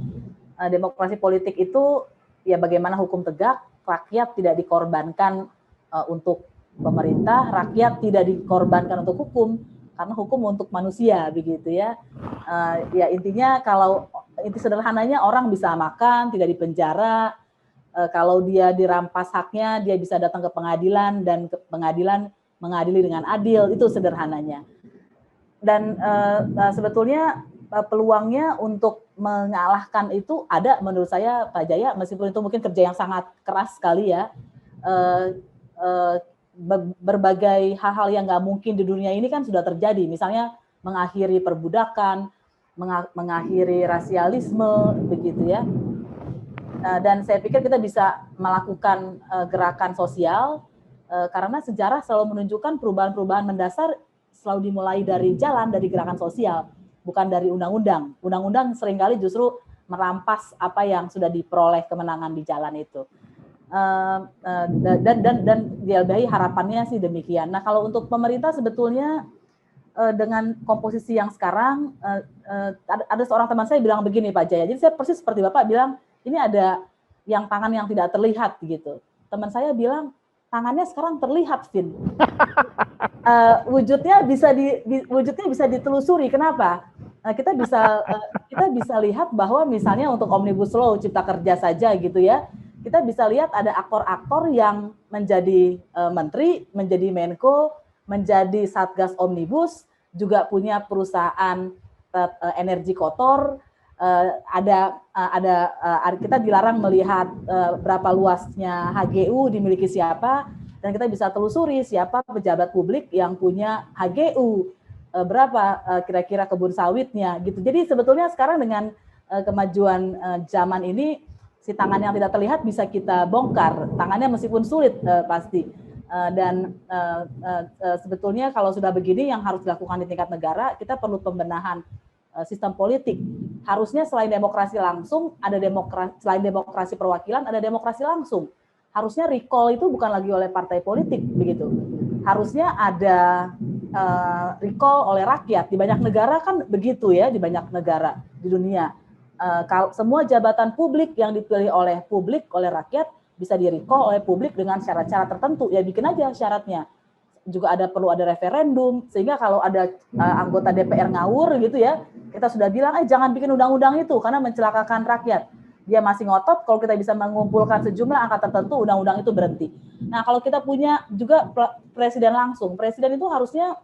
Demokrasi politik itu ya bagaimana hukum tegak, rakyat tidak dikorbankan untuk pemerintah, rakyat tidak dikorbankan untuk hukum, karena hukum untuk manusia begitu ya. Ya intinya kalau inti sederhananya orang bisa makan, tidak dipenjara. Kalau dia dirampas haknya, dia bisa datang ke pengadilan dan ke pengadilan mengadili dengan adil, itu sederhananya. Dan sebetulnya peluangnya untuk mengalahkan itu ada menurut saya Pak Jaya, meskipun itu mungkin kerja yang sangat keras sekali ya. Berbagai hal-hal yang nggak mungkin di dunia ini kan sudah terjadi, misalnya mengakhiri perbudakan, mengakhiri rasialisme, begitu ya. Dan saya pikir kita bisa melakukan gerakan sosial karena sejarah selalu menunjukkan perubahan-perubahan mendasar selalu dimulai dari jalan, dari gerakan sosial, bukan dari undang-undang. Undang-undang seringkali justru merampas apa yang sudah diperoleh kemenangan di jalan itu. Dan YLBHI harapannya sih demikian. Nah, kalau untuk pemerintah sebetulnya dengan komposisi yang sekarang, ada seorang teman saya bilang begini, Pak Jaya. Jadi saya persis seperti Bapak bilang, ini ada yang tangan yang tidak terlihat gitu. Teman saya bilang tangannya sekarang terlihat, Vin. Wujudnya bisa ditelusuri. Kenapa? Kita bisa lihat bahwa misalnya untuk Omnibus Law Cipta Kerja saja gitu ya, kita bisa lihat ada aktor-aktor yang menjadi menteri, menjadi Menko, menjadi Satgas Omnibus, juga punya perusahaan energi kotor. Kita dilarang melihat berapa luasnya HGU dimiliki siapa, dan kita bisa telusuri siapa pejabat publik yang punya HGU, berapa kira-kira kebun sawitnya gitu. Jadi sebetulnya sekarang dengan kemajuan zaman ini, si tangan yang tidak terlihat bisa kita bongkar, tangannya meskipun sulit pasti. Dan sebetulnya kalau sudah begini, yang harus dilakukan di tingkat negara, kita perlu pembenahan sistem politik. Harusnya selain demokrasi langsung, selain demokrasi perwakilan, ada demokrasi langsung. Harusnya recall itu bukan lagi oleh partai politik, begitu. Harusnya ada recall oleh rakyat. Di banyak negara kan begitu ya, di banyak negara di dunia. Kalau semua jabatan publik yang dipilih oleh publik, oleh rakyat, bisa di-recall oleh publik dengan syarat-syarat tertentu. Ya bikin aja syaratnya. Juga perlu ada referendum, sehingga kalau ada anggota DPR ngawur gitu ya, kita sudah bilang, jangan bikin undang-undang itu, karena mencelakakan rakyat. Dia masih ngotot, kalau kita bisa mengumpulkan sejumlah angka tertentu, undang-undang itu berhenti. Nah, kalau kita punya juga presiden langsung, presiden itu harusnya,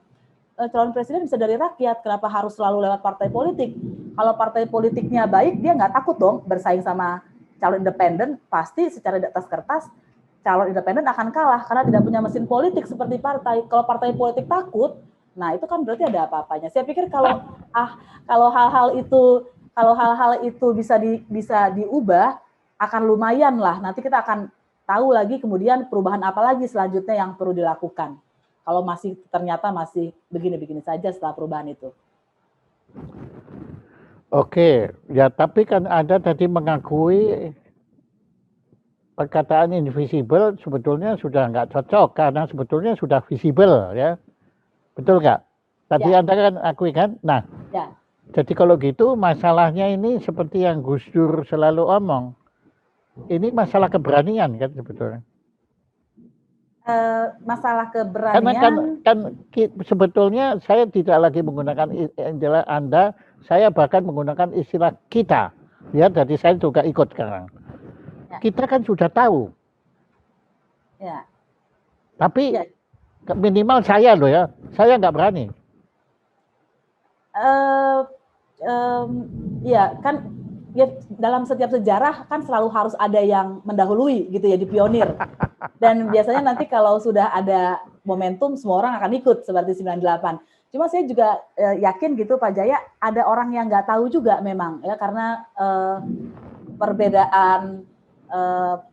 calon presiden bisa dari rakyat, kenapa harus selalu lewat partai politik? Kalau partai politiknya baik, dia nggak takut dong bersaing sama calon independen, pasti secara di atas kertas, calon independen akan kalah karena tidak punya mesin politik seperti partai. Kalau partai politik takut, nah itu kan berarti ada apa-apanya. Saya pikir kalau hal-hal itu bisa diubah, akan lumayan lah. Nanti kita akan tahu lagi kemudian perubahan apa lagi selanjutnya yang perlu dilakukan. Kalau ternyata masih begini-begini saja setelah perubahan itu. Oke, ya tapi kan Anda tadi mengakui perkataan invisible sebetulnya sudah nggak cocok karena sebetulnya sudah visible ya, betul nggak? Tadi ya. Anda kan akui kan? Nah, ya. Jadi kalau gitu masalahnya ini seperti yang Gus Dur selalu omong, ini masalah keberanian kan sebetulnya. Masalah keberanian. Karena kan sebetulnya saya tidak lagi menggunakan istilah Anda, saya bahkan menggunakan istilah kita. Ya, jadi saya juga ikut sekarang. Ya. Kita kan sudah tahu. Ya. Tapi ya. Minimal saya loh ya, saya nggak berani. Ya kan, ya dalam setiap sejarah kan selalu harus ada yang mendahului gitu ya, di pionir. Dan biasanya nanti kalau sudah ada momentum, semua orang akan ikut seperti 98. Cuma saya juga yakin gitu Pak Jaya, ada orang yang nggak tahu juga memang ya, karena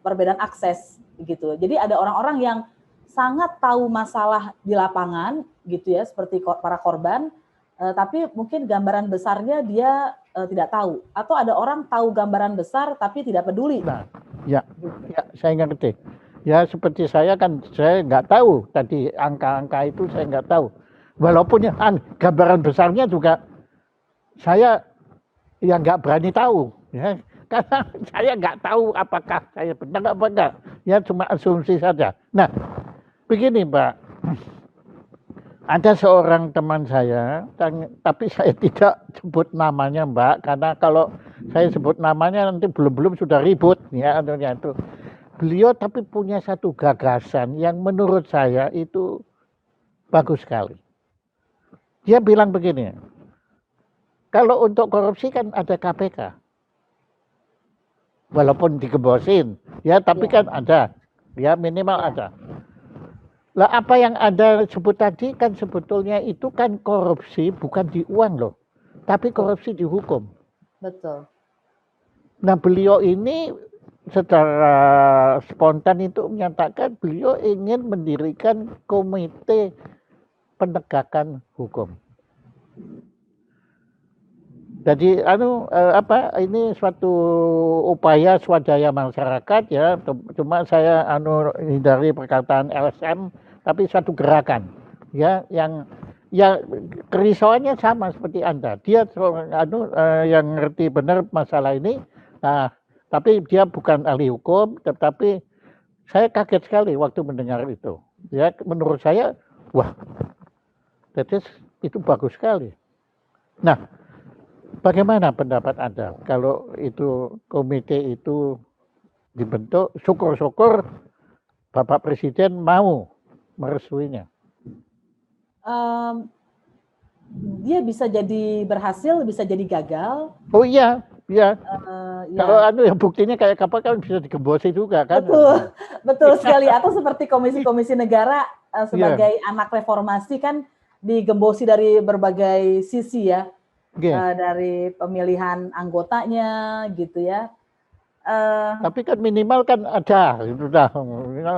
perbedaan akses gitu. Jadi ada orang-orang yang sangat tahu masalah di lapangan gitu ya, seperti para korban, tapi mungkin gambaran besarnya dia tidak tahu. Atau ada orang tahu gambaran besar tapi tidak peduli. Nah, ya, saya ngerti. Ya seperti saya kan, saya nggak tahu tadi angka-angka itu, saya nggak tahu. Walaupun gambaran besarnya juga saya yang nggak berani tahu, ya, karena saya nggak tahu apakah saya benar apa enggak. Ya cuma asumsi saja. Nah, begini Mbak, ada seorang teman saya, tapi saya tidak sebut namanya Mbak, karena kalau saya sebut namanya nanti belum sudah ribut, ya artinya itu. Beliau tapi punya satu gagasan yang menurut saya itu bagus sekali. Dia bilang begini, kalau untuk korupsi kan ada KPK. Walaupun digebosin, ya tapi kan ada, ya minimal ada. Lah apa yang Anda sebut tadi kan sebetulnya itu kan korupsi bukan di uang loh, tapi korupsi di hukum. Betul. Nah beliau ini secara spontan itu menyatakan beliau ingin mendirikan komite penegakan hukum. Jadi ini suatu upaya swadaya masyarakat ya, cuma saya hindari perkataan LSM, tapi suatu gerakan ya yang ya kerisauannya sama seperti Anda. Dia yang ngerti benar masalah ini. Nah, tapi dia bukan ahli hukum, tetapi saya kaget sekali waktu mendengar itu. Ya, menurut saya, wah, itu bagus sekali. Nah, bagaimana pendapat Anda kalau itu komite itu dibentuk? Syukur-syukur Bapak Presiden mau merestuinya. Dia bisa jadi berhasil, bisa jadi gagal. Oh iya, iya. Kalau ya buktinya kayak kapal kan bisa digembosi juga kan. Betul, betul sekali. Atau seperti komisi-komisi negara sebagai anak reformasi kan digembosi dari berbagai sisi ya. Dari pemilihan anggotanya gitu ya. Tapi kan minimal kan ada, sudah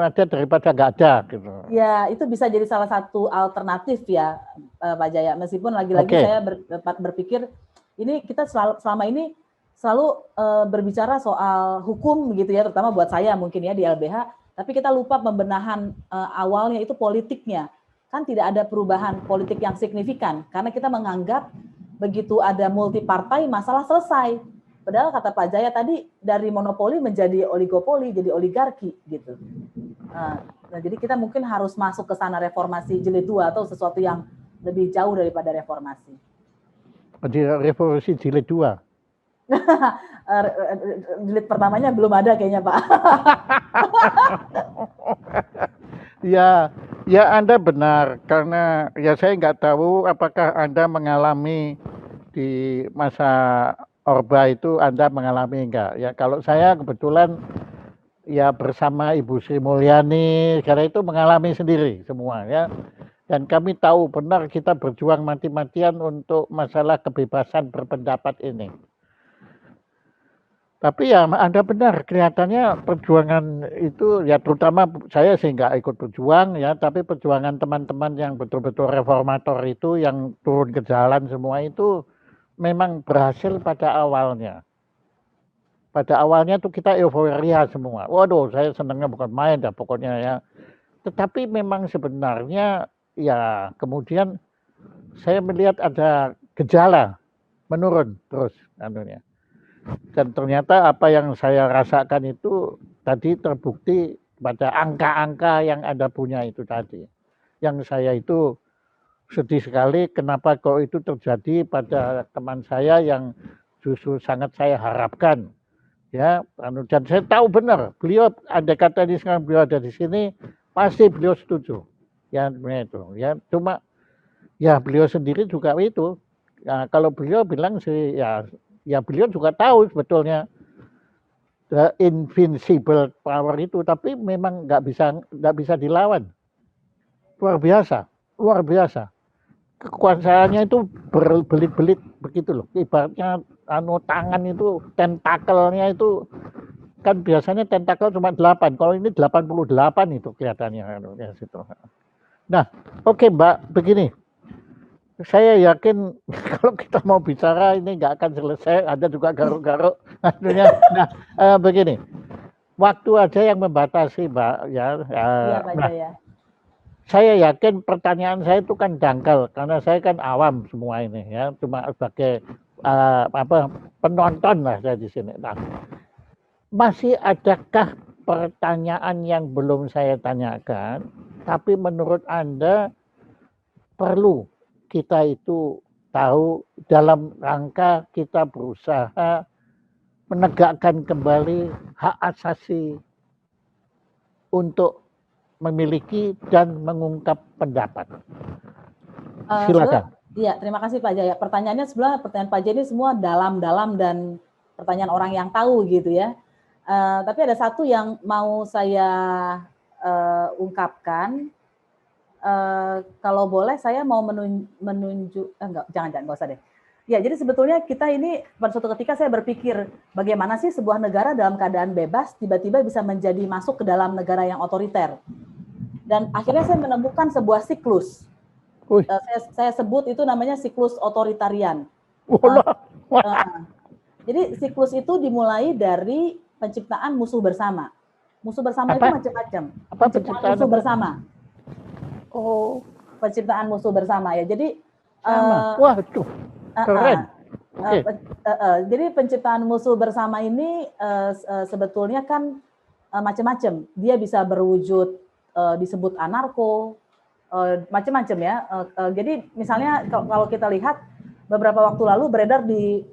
ada daripada nggak ada gitu. Ya, itu bisa jadi salah satu alternatif ya, Pak Jaya. Meskipun lagi-lagi saya berpikir ini kita selama ini selalu berbicara soal hukum gitu ya, terutama buat saya mungkin ya di LBH, tapi kita lupa pembenahan awalnya itu politiknya. Kan tidak ada perubahan politik yang signifikan karena kita menganggap begitu ada multi partai masalah selesai. Padahal kata Pak Jaya tadi dari monopoli menjadi oligopoli, jadi oligarki gitu. Nah, jadi kita mungkin harus masuk ke sana reformasi jilid 2 atau sesuatu yang lebih jauh daripada reformasi. Revolusi jilid 2. Jilid pertamanya belum ada kayaknya Pak. Ya Anda benar karena ya saya nggak tahu apakah Anda mengalami di masa Orba itu Anda mengalami enggak? Ya kalau saya kebetulan ya bersama Ibu Sri Mulyani karena itu mengalami sendiri semua ya. Dan kami tahu benar kita berjuang mati-matian untuk masalah kebebasan berpendapat ini. Tapi ya Anda benar, kelihatannya perjuangan itu ya terutama saya sih nggak ikut berjuang ya, tapi perjuangan teman-teman yang betul-betul reformator itu yang turun ke jalan semua itu memang berhasil pada awalnya. Pada awalnya tuh kita euforia semua. Waduh, saya senangnya bukan main dah pokoknya ya. Tetapi memang sebenarnya ya kemudian saya melihat ada gejala menurun terus anunya. Dan ternyata apa yang saya rasakan itu tadi terbukti pada angka-angka yang Anda punya itu tadi. Yang saya itu sedih sekali kenapa kok itu terjadi pada teman saya yang justru sangat saya harapkan. Ya, dan saya tahu benar beliau ada kata di sekarang beliau ada di sini pasti beliau setuju. Ya, itu. Ya, cuma ya beliau sendiri juga itu. Ya, kalau beliau bilang sih ya beliau juga tahu sebetulnya the invincible power itu, tapi memang nggak bisa dilawan. Luar biasa. Kekuasaannya itu berbelit-belit begitu loh. Ibaratnya tangan itu tentakelnya itu kan biasanya tentakel cuma 8. Kalau ini 88 itu kelihatannya ya situ. Nah, oke Mbak, begini. Saya yakin kalau kita mau bicara ini nggak akan selesai, ada juga garuk-garuk. Nah, begini, waktu aja yang membatasi, Mbak. Ya, Pak Jaya. Saya yakin pertanyaan saya itu kan dangkal karena saya kan awam semua ini ya, cuma sebagai penonton lah saya di sini. Nah, masih adakah pertanyaan yang belum saya tanyakan, tapi menurut Anda perlu kita itu tahu dalam rangka kita berusaha menegakkan kembali hak asasi untuk memiliki dan mengungkap pendapat. Silakan. Iya, terima kasih Pak Jaya. Pertanyaannya sebenarnya pertanyaan Pak Jaya ini semua dalam-dalam dan pertanyaan orang yang tahu gitu ya. Tapi ada satu yang mau saya ungkapkan. Kalau boleh saya mau menunjuk enggak usah deh. Ya, jadi sebetulnya kita ini pada suatu ketika saya berpikir bagaimana sih sebuah negara dalam keadaan bebas tiba-tiba bisa menjadi masuk ke dalam negara yang otoriter. Dan akhirnya saya menemukan sebuah siklus. Wih, Saya sebut itu namanya siklus otoritarian. wallah. Jadi siklus itu dimulai dari penciptaan musuh bersama. Musuh bersama itu Apa? macam-macam. Apa Penciptaan penciptaan musuh apa? bersama. Oh, Penciptaan musuh bersama ya. Jadi sama. Waduh, keren. Oke. jadi penciptaan musuh bersama ini sebetulnya kan macam-macam. Dia bisa berwujud disebut anarko, macam-macam ya. Jadi misalnya kalau kita lihat beberapa waktu lalu beredar di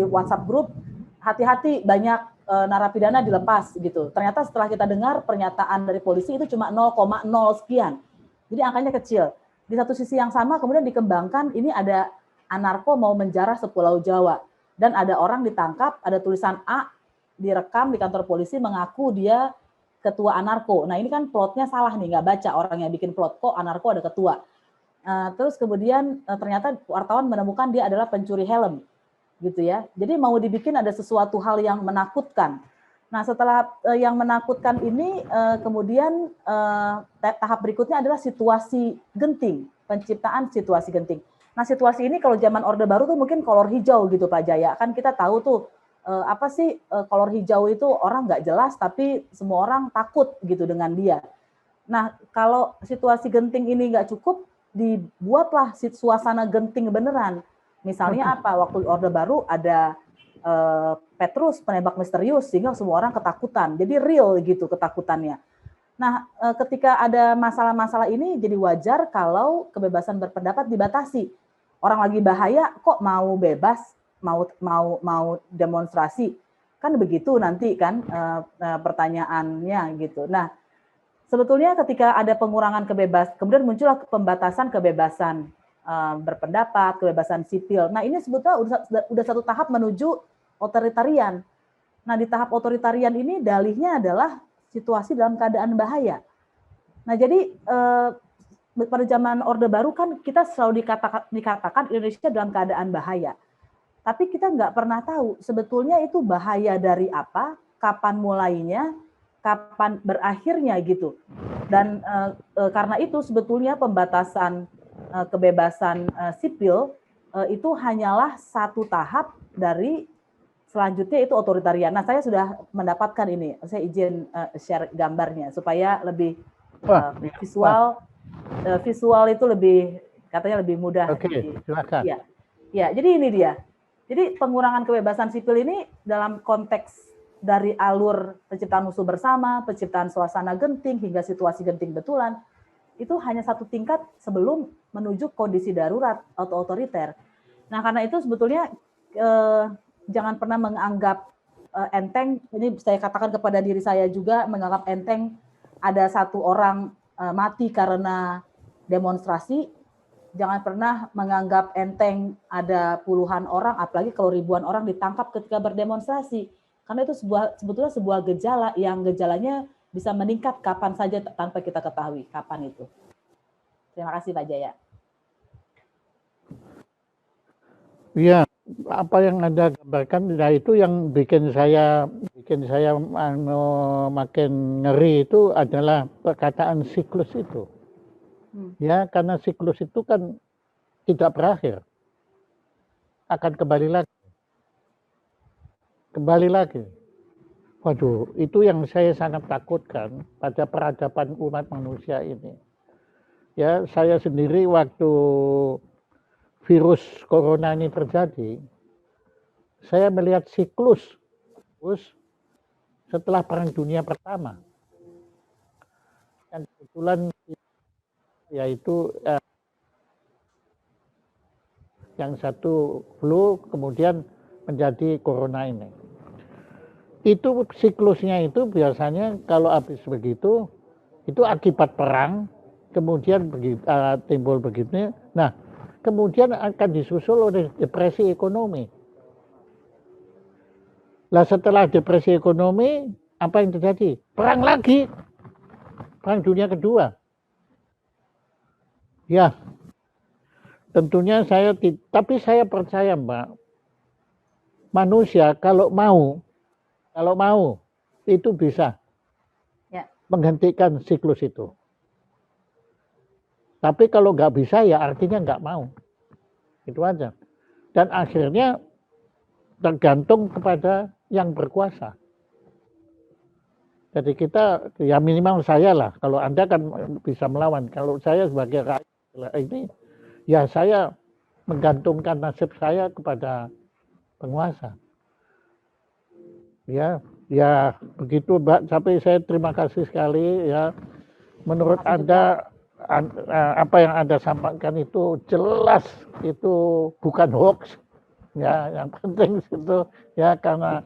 WhatsApp grup, hati-hati banyak narapidana dilepas gitu. Ternyata setelah kita dengar pernyataan dari polisi itu cuma 0,0 sekian. Jadi angkanya kecil. Di satu sisi yang sama kemudian dikembangkan ini ada anarko mau menjarah sepulau Jawa dan ada orang ditangkap, ada tulisan A direkam di kantor polisi mengaku dia ketua anarko. Nah ini kan plotnya salah nih, nggak baca orang yang bikin plot kok anarko ada ketua. Terus kemudian ternyata wartawan menemukan dia adalah pencuri helm, gitu ya. Jadi mau dibikin ada sesuatu hal yang menakutkan. Nah setelah yang menakutkan ini kemudian tahap berikutnya adalah situasi genting, penciptaan situasi genting. Nah situasi ini kalau zaman Orde Baru tuh mungkin kolor hijau gitu Pak Jaya. Kan kita tahu tuh apa sih kolor hijau itu orang nggak jelas tapi semua orang takut gitu dengan dia. Nah kalau situasi genting ini nggak cukup, dibuatlah suasana genting beneran. Misalnya apa? Waktu Orde Baru ada Petrus penembak misterius sehingga semua orang ketakutan. Jadi real gitu ketakutannya. Nah, ketika ada masalah-masalah ini jadi wajar kalau kebebasan berpendapat dibatasi. Orang lagi bahaya kok mau bebas, mau demonstrasi. Kan begitu nanti kan pertanyaannya gitu. Nah, sebetulnya ketika ada pengurangan kebebasan, kemudian muncullah pembatasan kebebasan berpendapat, kebebasan sipil. Nah, ini sebetulnya udah satu tahap menuju otoritarian. Nah, di tahap otoritarian ini dalihnya adalah situasi dalam keadaan bahaya. Nah, jadi pada zaman Orde Baru kan kita selalu dikatakan Indonesia dalam keadaan bahaya. Tapi kita nggak pernah tahu sebetulnya itu bahaya dari apa, kapan mulainya, kapan berakhirnya gitu. Dan karena itu sebetulnya pembatasan kebebasan sipil itu hanyalah satu tahap dari selanjutnya itu otoritarian. Nah, saya sudah mendapatkan ini. Saya izin share gambarnya supaya lebih visual. Visual itu lebih katanya lebih mudah. Oke, silakan. Ya, ya. Jadi ini dia. Jadi pengurangan kebebasan sipil ini dalam konteks dari alur penciptaan musuh bersama, penciptaan suasana genting hingga situasi genting betulan itu hanya satu tingkat sebelum menuju kondisi darurat atau otoriter. Nah, karena itu sebetulnya jangan pernah menganggap enteng. Ini saya katakan kepada diri saya juga, menganggap enteng ada satu orang mati karena demonstrasi. Jangan pernah menganggap enteng ada puluhan orang, apalagi kalau ribuan orang ditangkap ketika berdemonstrasi. Karena itu sebetulnya sebuah gejala yang gejalanya bisa meningkat kapan saja tanpa kita ketahui kapan itu. Terima kasih Pak Jaya. Iya, apa yang Anda gambarkan, nah itu yang bikin saya makin ngeri itu adalah perkataan siklus itu. Ya, karena siklus itu kan tidak berakhir. Akan kembali lagi. Kembali lagi. Waduh, itu yang saya sangat takutkan pada peradaban umat manusia ini. Ya, saya sendiri waktu virus corona ini terjadi, saya melihat siklus setelah Perang Dunia Pertama. Dan kebetulan yaitu yang satu flu kemudian menjadi corona ini. Itu siklusnya itu biasanya kalau habis begitu itu akibat perang, kemudian timbul begitu. Nah, kemudian akan disusul oleh depresi ekonomi. Lah setelah depresi ekonomi, apa yang terjadi? Perang lagi. Perang Dunia Kedua. Ya. tentunya tapi saya percaya Mbak, manusia kalau mau itu bisa Ya. menghentikan siklus itu. Tapi kalau nggak bisa ya artinya nggak mau. Itu aja. Dan akhirnya tergantung kepada yang berkuasa. Jadi kita, ya minimal saya lah, kalau Anda kan bisa melawan. Kalau saya sebagai rakyat ini, ya saya menggantungkan nasib saya kepada penguasa. Ya, ya begitu Mbak. Tapi saya terima kasih sekali ya. Menurut Anda apa yang Anda sampaikan itu jelas itu bukan hoax. Ya, yang penting itu ya karena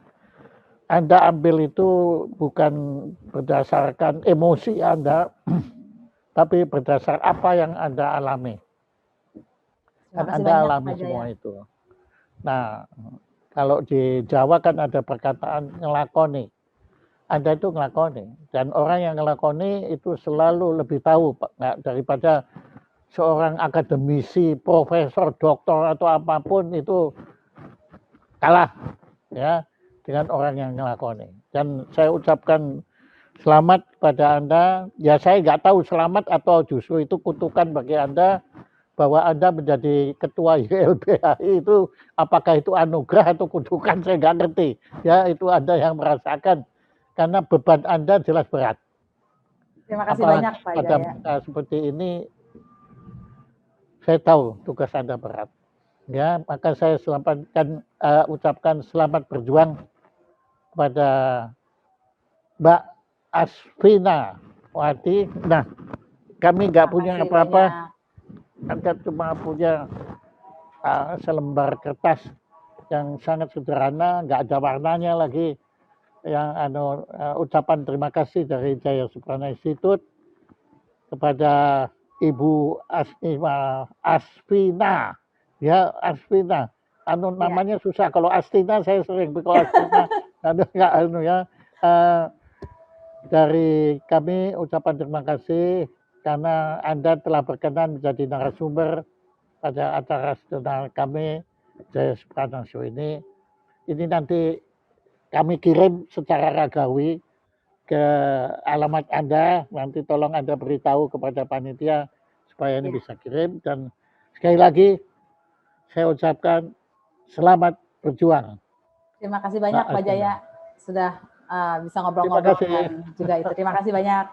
Anda ambil itu bukan berdasarkan emosi Anda, tapi berdasar apa yang Anda alami. Terima Dan kasih Anda banyak alami Pak Jaya. semua itu. Nah, kalau di Jawa kan ada perkataan ngelakoni. Anda itu ngelakoni. Dan orang yang ngelakoni itu selalu lebih tahu Pak, daripada seorang akademisi, profesor, doktor atau apapun itu kalah ya dengan orang yang ngelakoni. Dan saya ucapkan selamat pada Anda. Ya saya nggak tahu selamat atau justru itu kutukan bagi Anda bahwa Anda menjadi ketua YLBHI itu apakah itu anugerah atau kutukan saya nggak ngerti. Ya itu Anda yang merasakan karena beban Anda jelas berat. Terima kasih Apalagi banyak Pak pada Jaya. masa seperti ini saya tahu tugas Anda berat. Ya, maka saya ucapkan selamat berjuang kepada Mbak Asvina Wati. Nah, kami nggak punya apa-apa, kita cuma punya selembar kertas yang sangat sederhana, nggak ada warnanya lagi. Yang ucapan terima kasih dari Jaya Suprana Institute kepada Ibu Asvina, ya Asvina. Namanya susah. Kalau Astina saya sering, kalau Asvina, nggak ya. Dari kami ucapan terima kasih karena Anda telah berkenan menjadi narasumber pada acara nasional kami Jaya Suprana Show ini. Ini nanti kami kirim secara ragawi ke alamat Anda, nanti tolong Anda beritahu kepada panitia supaya ini bisa kirim. Dan sekali lagi saya ucapkan selamat berjuang. Terima kasih banyak Pak Jaya sudah bisa ngobrol-ngobrol dengan juga itu. Terima kasih banyak.